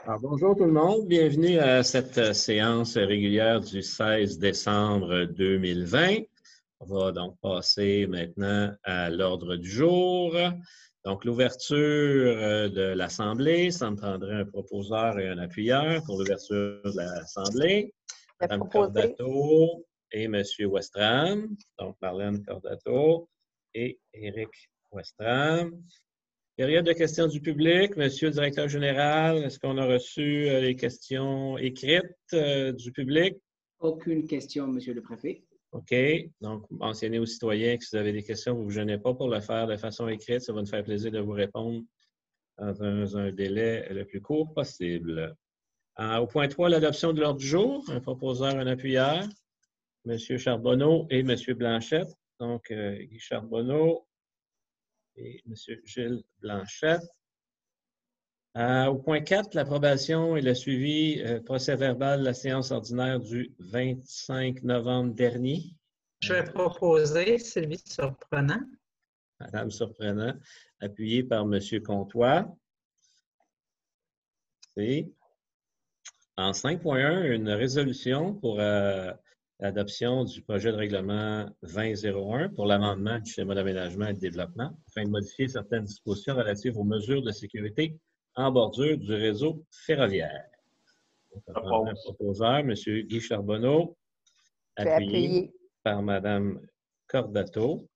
Alors, bonjour tout le monde, bienvenue à cette séance régulière du 16 décembre 2020. On va donc passer maintenant à l'ordre du jour. Donc, l'ouverture de l'Assemblée, ça me prendrait un proposeur et un appuyeur pour l'ouverture de l'Assemblée. Mme Cordato et M. Westram. Donc, Marlène Cordato et Éric Westram. Période de questions du public. Monsieur le directeur général, est-ce qu'on a reçu les questions écrites du public? Aucune question, Monsieur le préfet. OK. Donc, mentionnez aux citoyens que si vous avez des questions, vous ne vous gênez pas pour le faire de façon écrite. Ça va nous faire plaisir de vous répondre dans un délai le plus court possible. Au point 3, l'adoption de l'ordre du jour. Un proposeur, un appuyeur. M. Charbonneau et M. Blanchette. Donc, Guy Charbonneau et M. Gilles Blanchette. Au point 4, l'approbation et le suivi procès-verbal de la séance ordinaire du 25 novembre dernier. Je vais proposer Sylvie Surprenant. Madame Surprenant, appuyée par M. Comtois. C'est en 5.1, une résolution pour l'adoption du projet de règlement 2001 pour l'amendement du schéma d'aménagement et de développement afin de modifier certaines dispositions relatives aux mesures de sécurité en bordure du réseau ferroviaire. Un proposeur, M. Guy Charbonneau, appuyé par Mme Cordato.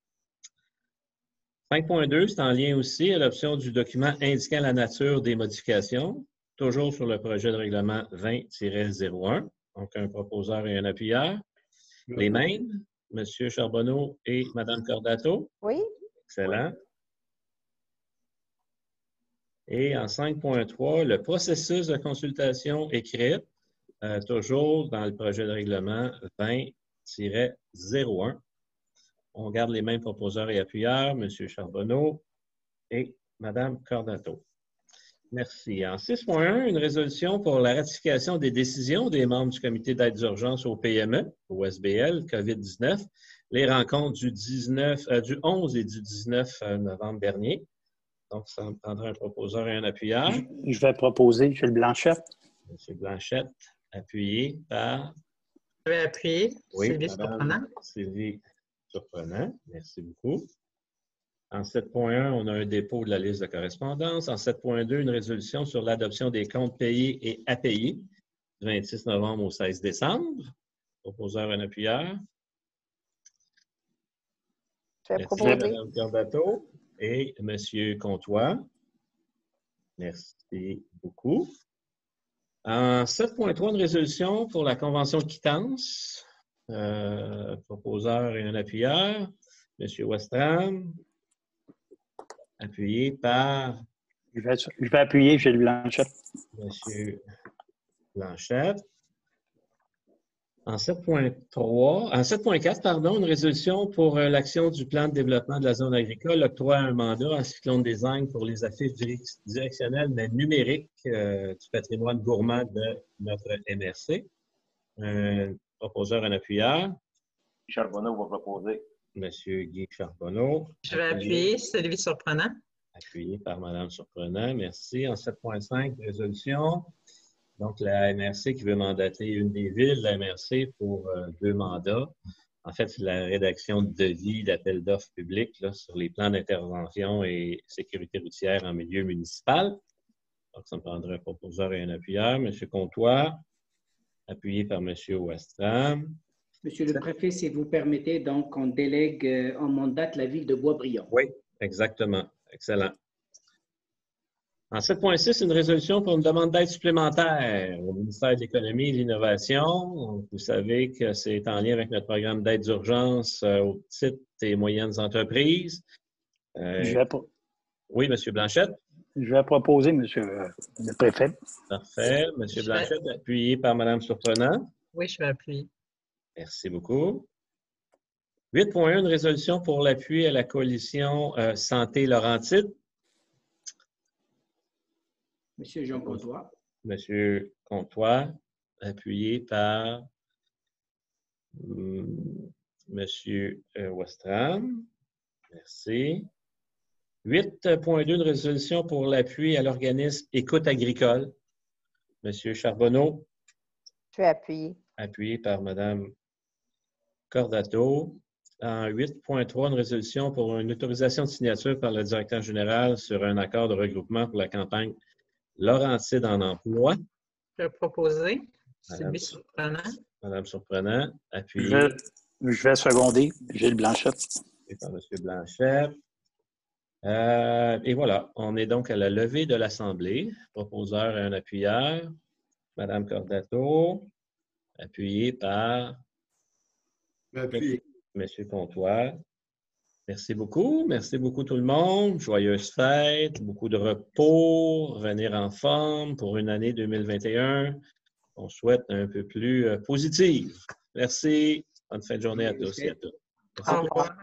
5.2, c'est en lien aussi à l'option du document indiquant la nature des modifications, toujours sur le projet de règlement 20-01. Donc, un proposeur et un appuyeur. Les mêmes, M. Charbonneau et Mme Cordato. Oui. Excellent. Et en 5.3, le processus de consultation écrite, toujours dans le projet de règlement 20-01. On garde les mêmes proposeurs et appuyeurs, M. Charbonneau et Mme Cordato. Merci. En 6.1, une résolution pour la ratification des décisions des membres du comité d'aide d'urgence au PME, au SBL, COVID-19, les rencontres du 11 et du 19 novembre dernier. Donc, ça me prendra un proposeur et un appuyeur. Je vais proposer Gilles Blanchette. M. Blanchette, appuyé par... Je vais appuyer Sylvie Surprenant. Sylvie Surprenant, merci beaucoup. En 7.1, on a un dépôt de la liste de correspondance. En 7.2, une résolution sur l'adoption des comptes payés et à payer du 26 novembre au 16 décembre. Proposeur et un appuyeur. Je vais proposer. Mme Cordato et M. Comtois. Merci beaucoup. En 7.3, une résolution pour la convention de quittance. Proposeur et un appuyeur. M. Westram. Appuyé par... Je vais appuyer Gilles Blanchette. M. Blanchette. En 7.4, pardon, une résolution pour l'action du plan de développement de la zone agricole octroie un mandat à Cyclone Design pour les affiches directionnelles mais numériques du patrimoine gourmand de notre MRC. Proposeur, un appuyeur. Charbonneau va proposer. Monsieur Guy Charbonneau. Je vais appuyer Sylvie Surprenant. Appuyé par Mme Surprenant. Merci. En 7.5, résolution. Donc, la MRC qui veut mandater une des villes, la MRC, pour 2 mandats. En fait, c'est la rédaction de devis d'appel d'offres publics là, sur les plans d'intervention et sécurité routière en milieu municipal. Donc, ça me prendrait un proposeur et un appuyeur. M. Comtois, appuyé par M. Westram. Monsieur le préfet, si vous permettez, donc, on délègue, on mandate la ville de Boisbriand. Oui, exactement. Excellent. En 7.6, une résolution pour une demande d'aide supplémentaire au ministère de l'Économie et de l'Innovation. Vous savez que c'est en lien avec notre programme d'aide d'urgence aux petites et moyennes entreprises. Oui, M. Blanchette. Je vais proposer, M. le préfet. Parfait. M. Blanchette, appuyé par Mme Surprenant. Oui, je vais appuyer. Merci beaucoup. 8.1, une résolution pour l'appui à la coalition Santé Laurentide. Monsieur Jean Comtois. Monsieur Comtois, appuyé par Monsieur Westram. Merci. 8.2, une résolution pour l'appui à l'organisme Écoute agricole. Monsieur Charbonneau, Je vais appuyer. appuyé par Mme Cordato. En 8.3, une résolution pour une autorisation de signature par le directeur général sur un accord de regroupement pour la campagne Laurentide en emploi. Je vais proposer. Madame. Sylvie Surprenant. Madame Surprenant, appuyé Je vais seconder Gilles Blanchette. par M. Blanchette. Et voilà, on est donc à la levée de l'Assemblée. Proposeur et un appuyeur. Madame Cordato, appuyé par M. Comtois. Merci beaucoup. Merci beaucoup tout le monde. Joyeuses fêtes, beaucoup de repos, revenir en forme pour une année 2021. On souhaite un peu plus positive. Merci. Bonne fin de journée à tous et à toutes. Merci. Au revoir.